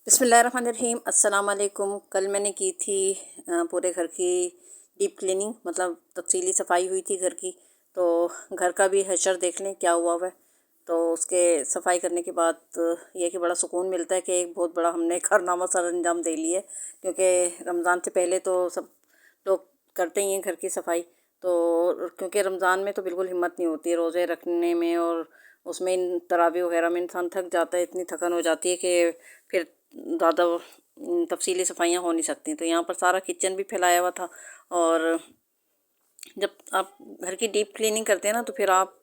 बिस्मिल्लाहिर्रहमानिर्रहीम अस्सलाम वालेकुम। कल मैंने की थी पूरे घर की डीप क्लीनिंग, मतलब तफसीली सफाई हुई थी घर की। तो घर का भी हशर देख लें क्या हुआ हुआ है। तो उसके सफाई करने के बाद ये कि बड़ा सुकून मिलता है कि एक बहुत बड़ा हमने कारनामा सर अंजाम दे लिया है। क्योंकि रमज़ान से पहले तो सब लोग करते ही हैं घर की सफाई। तो क्योंकि रमज़ान में तो बिल्कुल हिम्मत नहीं होती है रोज़े रखने में, और उसमें इन तरावी वगैरह में इंसान थक जाता है, इतनी थकन हो जाती है कि फिर ज़्यादा तफसीली सफाइयाँ हो नहीं सकती। तो यहाँ पर सारा किचन भी फैलाया हुआ था। और जब आप घर की डीप क्लीनिंग करते हैं ना, तो फिर आप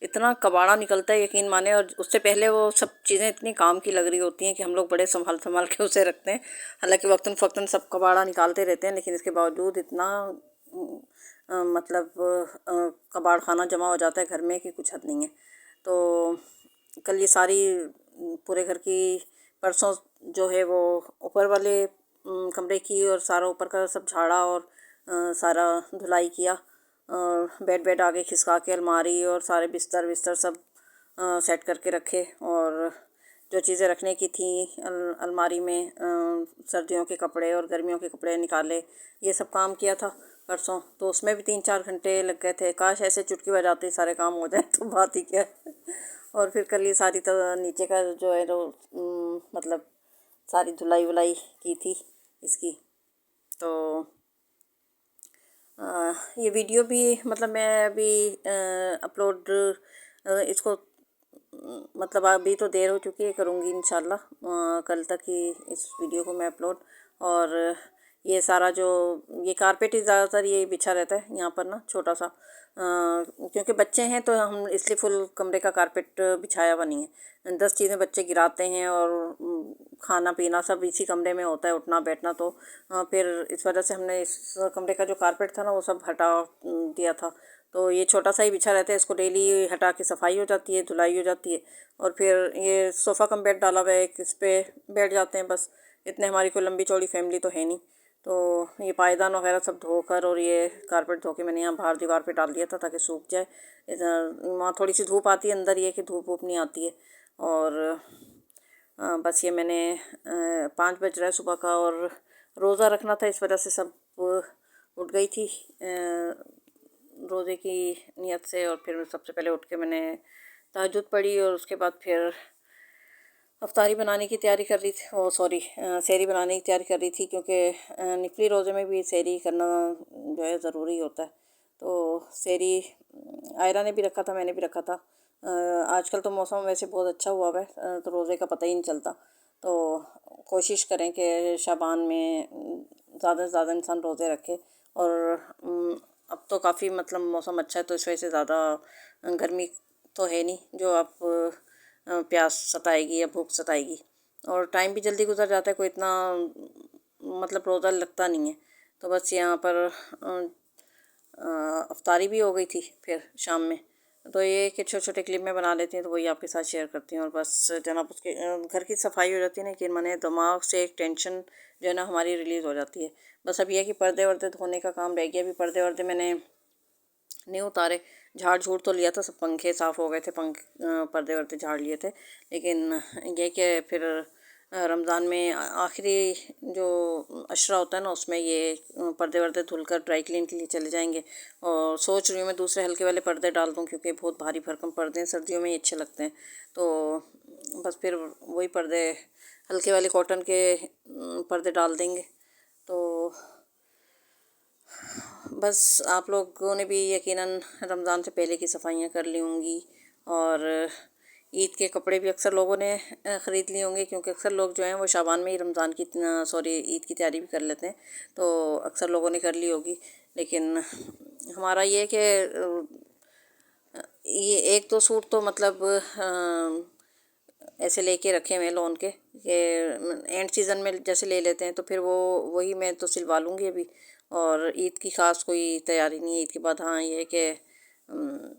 इतना कबाड़ा निकलता है, यकीन माने। और उससे पहले वो सब चीज़ें इतनी काम की लग रही होती हैं कि हम लोग बड़े संभाल संभाल के उसे रखते हैं। हालांकि वक्तन फ़वक्तन सब कबाड़ा निकालते रहते हैं, लेकिन इसके बावजूद इतना मतलब कबाड़ खाना जमा हो जाता है घर में कि कुछ हद नहीं है। तो कल ये सारी पूरे घर की परसों जो है वो ऊपर वाले कमरे की और सारा ऊपर का सब झाड़ा और सारा धुलाई किया। और बेड आगे खिसका के अलमारी और सारे बिस्तर विस्तर सब सेट करके रखे। और जो चीज़ें रखने की थी अलमारी में, सर्दियों के कपड़े और गर्मियों के कपड़े निकाले, ये सब काम किया था परसों। तो उसमें भी 3-4 घंटे लग गए थे। काश ऐसे चुटकी बजाते ही सारे काम हो जाए तो बात ही क्या है। और फिर कल ये सारी तो नीचे का जो है वो मतलब सारी धुलाई वुलाई की थी इसकी। तो ये वीडियो भी मतलब मैं अभी अपलोड इसको मतलब अभी तो देर हो चुकी है, करूँगी इंशाल्लाह कल तक ही इस वीडियो को मैं अपलोड। और ये सारा जो ये कारपेट ही ज़्यादातर ये बिछा रहता है यहाँ पर ना, छोटा सा क्योंकि बच्चे हैं तो हम इसलिए फुल कमरे का कारपेट बिछाया हुआ नहीं है। 10 चीज़ें बच्चे गिराते हैं और खाना पीना सब इसी कमरे में होता है, उठना बैठना। तो फिर इस वजह से हमने इस कमरे का जो कारपेट था ना वो सब हटा दिया था। तो ये छोटा सा ही बिछा रहता है, इसको डेली हटा के सफाई हो जाती है, धुलाई हो जाती है। और फिर ये सोफ़ा कम बेड डाला हुआ है, इस पर बैठ जाते हैं बस। इतने हमारी कोई लंबी चौड़ी फैमिली तो है नहीं। तो ये पायदान वगैरह सब धोकर और ये कारपेट धो के मैंने यहाँ बाहर दीवार पे डाल दिया था ताकि सूख जाए। इधर वहाँ थोड़ी सी धूप आती है, अंदर ये कि धूप वूप नहीं आती है। और बस ये मैंने 5 बज रहा है सुबह का, और रोज़ा रखना था इस वजह से सब उठ गई थी रोज़े की नियत से। और फिर सबसे पहले उठ के मैंने तहज्जुद पढ़ी और उसके बाद फिर अफ्तारी बनाने की तैयारी कर रही थी, ओ सॉरी सहरी बनाने की तैयारी कर रही थी। क्योंकि निफली रोज़े में भी सहरी करना जो है ज़रूरी होता है। तो सहरी आयरा ने भी रखा था, मैंने भी रखा था। आजकल तो मौसम वैसे बहुत अच्छा हुआ है, तो रोज़े का पता ही नहीं चलता। तो कोशिश करें कि शाबान में ज़्यादा से ज़्यादा इंसान रोज़े रखे। और अब तो काफ़ी मतलब मौसम अच्छा है, तो इस वजह से ज़्यादा गर्मी तो है नहीं जो आप प्यास सताएगी या भूख सताएगी। और टाइम भी जल्दी गुजर जाता है, कोई इतना मतलब रोज़ा लगता नहीं है। तो बस यहाँ पर अफ्तारी भी हो गई थी फिर शाम में। तो ये कि छोटे छोटे क्लिप में बना लेती हूँ, तो वही आपके साथ शेयर करती हूँ। और बस जनाब उसके घर की सफाई हो जाती है ना कि मैंने दिमाग से एक टेंशन जो है ना हमारी रिलीज़ हो जाती है। बस अब यह है कि पर्दे वर्दे धोने का काम रह गया। अभी पर्दे वर्दे मैंने नहीं उतारे, झाड़ झूड़ तो लिया था, सब पंखे साफ़ हो गए थे, पर्दे वर्दे झाड़ लिए थे। लेकिन ये कि फिर रमज़ान में आखिरी जो अशरा होता है ना, उसमें ये पर्दे वर्दे धुलकर ड्राई क्लीन के लिए चले जाएंगे। और सोच रही हूँ मैं दूसरे हल्के वाले पर्दे डाल दूँ, क्योंकि बहुत भारी भरकम पर्दे हैं, सर्दियों में ही अच्छे लगते हैं। तो बस फिर वही पर्दे हल्के वाले कॉटन के पर्दे डाल देंगे। तो बस आप लोगों ने भी यकीनन रमज़ान से पहले की सफाइयाँ कर ली होंगी। और ईद के कपड़े भी अक्सर लोगों ने ख़रीद लिए होंगे, क्योंकि अक्सर लोग जो हैं वो शाबान में ही रमज़ान की सॉरी ईद की तैयारी भी कर लेते हैं। तो अक्सर लोगों ने कर ली होगी। लेकिन हमारा ये है कि ये एक दो सूट तो मतलब ऐसे लेके रखे हुए हैं लोन के एंड सीज़न में जैसे ले लेते हैं, तो फिर वो वही मैं तो सिलवा लूँगी अभी। और ईद की ख़ास कोई तैयारी नहीं है ईद के बाद। हाँ ये है कि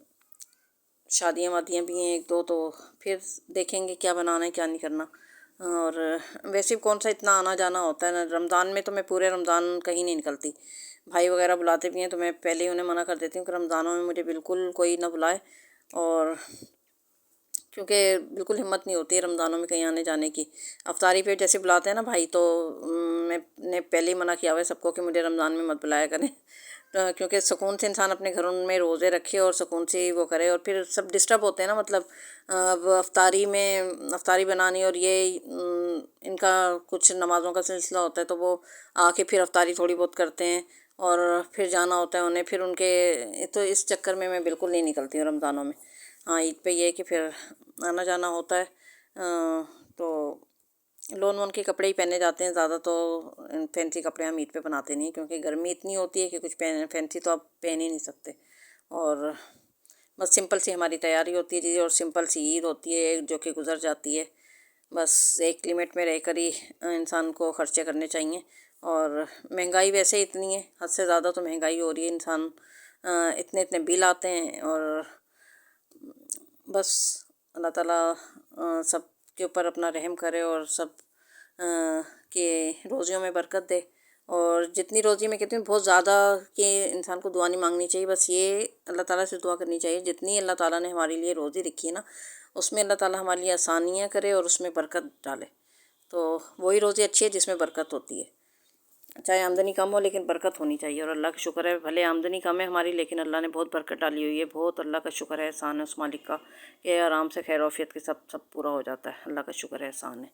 शादियाँ वादियाँ भी हैं एक दो, तो फिर देखेंगे क्या बनाना है क्या नहीं करना। और वैसे भी कौन सा इतना आना जाना होता है ना, रमज़ान में तो मैं पूरे रमज़ान कहीं नहीं निकलती। भाई वगैरह बुलाते भी हैं तो मैं पहले ही उन्हें मना कर देती हूँ कि रमज़ानों में मुझे बिल्कुल कोई ना बुलाए। और क्योंकि बिल्कुल हिम्मत नहीं होती है रमज़ानों में कहीं आने जाने की। अफ्तारी पे जैसे बुलाते हैं ना भाई, तो मैंने पहले ही मना किया हुआ है सबको कि मुझे रमज़ान में मत बुलाया करें। तो क्योंकि सुकून से इंसान अपने घरों में रोज़े रखे और सुकून से वो करे, और फिर सब डिस्टर्ब होते हैं ना, मतलब अब अफ्तारी में अफ्तारी बनानी, और ये इनका कुछ नमाज़ों का सिलसिला होता है, तो वो आके फिर अफ्तारी थोड़ी बहुत करते हैं और फिर जाना होता है उन्हें, फिर उनके तो इस चक्कर में मैं बिल्कुल नहीं निकलती हूँ रमज़ानों में। हाँ, ईद पे ये है कि फिर आना जाना होता है। तो लोन वोन के कपड़े ही पहने जाते हैं ज़्यादा, तो फैंसी कपड़े हम ईद पे बनाते नहीं, क्योंकि गर्मी इतनी होती है कि कुछ फैंसी तो आप पहन ही नहीं सकते। और बस सिंपल सी हमारी तैयारी होती है जी, और सिंपल सी ईद होती है जो कि गुजर जाती है। बस एक लिमिट में रहकर ही इंसान को खर्चे करने चाहिए। और महंगाई वैसे ही इतनी है, हद से ज़्यादा तो महंगाई हो रही है। इंसान इतने इतने बिल आते हैं, और बस अल्लाह ताला सब के ऊपर अपना रहम करे और सब के रोज़ियों में बरकत दे। और जितनी रोज़ी मैं कहती हूँ बहुत ज़्यादा कि इंसान को दुआ नहीं मांगनी चाहिए, बस ये अल्लाह ताला से दुआ करनी चाहिए जितनी अल्लाह ताला ने हमारे लिए रोज़ी रखी है ना, उसमें अल्लाह ताला हमारे लिए आसानियाँ करे और उसमें बरकत डाले। तो वही रोज़ी अच्छी है जिसमें बरकत होती है। चाहे आमदनी कम हो लेकिन बरकत होनी चाहिए। और अल्लाह का शुक्र है, भले आमदनी कम है हमारी, लेकिन अल्लाह ने बहुत बरकत डाली हुई है। बहुत अल्लाह का शुक्र है, एहसान है उस मालिक का कि आराम से खैर आफियत के सब पूरा हो जाता है। अल्लाह का शुक्र है, एहसान है,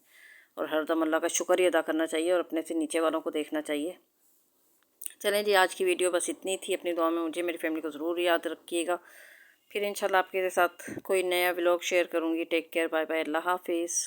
और हरदम अल्लाह का शुक्र ही अदा करना चाहिए और अपने से नीचे वालों को देखना चाहिए। चलें जी, आज की वीडियो बस इतनी थी। अपनी दुआ में मुझे मेरी फैमिली को ज़रूर याद रखिएगा। फिर इंशाल्लाह आपके साथ कोई नया व्लॉग शेयर करूँगी। टेक केयर, बाय बाय, अल्लाह हाफिज़।